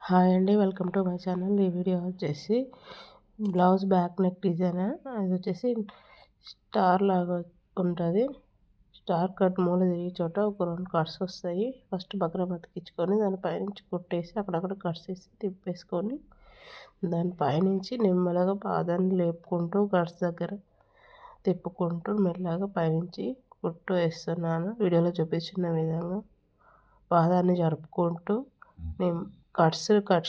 Hi అండి, welcome to my channel. ఈ video వచ్చేసి బ్లౌజ్ బ్యాక్ నెక్ డిజైన్. అది వచ్చేసి స్టార్ లాగా ఉంటుంది. స్టార్ కట్ మూల తిరిగి చోట ఒక 2 కట్స్ వస్తాయి. ఫస్ట్ బక్రం అతికించుకొని దాని పైనుంచి కుట్టేసి అక్కడక్కడ కట్స్ వేసి తిప్పేసుకొని దాని పైనుంచి నెమ్మదిగా పాదాన్ని లేపుకుంటూ కట్స్ దగ్గర తిప్పుకుంటూ మెల్లగా పైనుంచి కుట్టు వేస్తున్నాను. వీడియోలో చూపించిన విధంగా పాదాన్ని జరుపుకుంటూ నేను కట్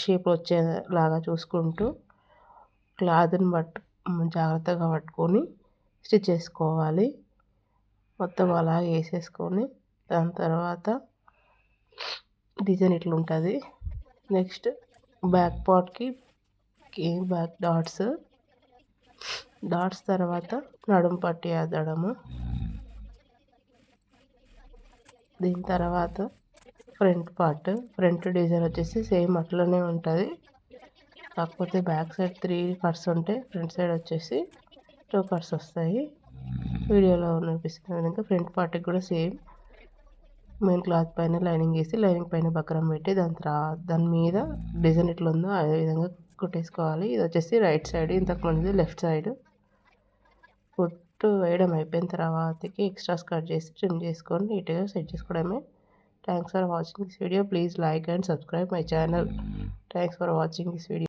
షేప్ వచ్చేలాగా చూసుకుంటూ క్లాత్ని జాగ్రత్తగా పట్టుకొని స్టిచ్ చేసుకోవాలి. మొత్తం అలాగే వేసేసుకొని దాని తర్వాత డిజైన్ ఇట్లా ఉంటుంది. నెక్స్ట్ బ్యాక్ పార్ట్కి బ్యాక్ డాట్స్ తర్వాత నడుము పట్టి అద్దడము. దీని తర్వాత ఫ్రంట్ డిజైన్ వచ్చేసి సేమ్ అట్లనే ఉంటుంది. కాకపోతే బ్యాక్ సైడ్ 3 కట్స్ ఉంటాయి, ఫ్రంట్ సైడ్ వచ్చేసి 2 కట్స్ వస్తాయి. వీడియోలో కనిపిస్తున్న విధంగా ఫ్రంట్ పార్ట్కి కూడా సేమ్ మెయిన్ క్లాత్ పైన లైనింగ్ వేసి లైనింగ్ పైన బక్రం పెట్టి దాని మీద డిజైన్ ఎట్లా ఉందో అదే విధంగా కుట్టేసుకోవాలి. ఇది వచ్చేసి రైట్ సైడ్, ఇంతకుముందు లెఫ్ట్ సైడ్. కుట్టు వేయడం అయిపోయిన తర్వాతకి ఎక్స్ట్రాస్ కట్ చేసి ట్రిమ్ చేసుకొని నీట్గా సెట్ చేసుకోవడమే. Thanks for watching this video. Please like and subscribe my channel. Thanks for watching this video.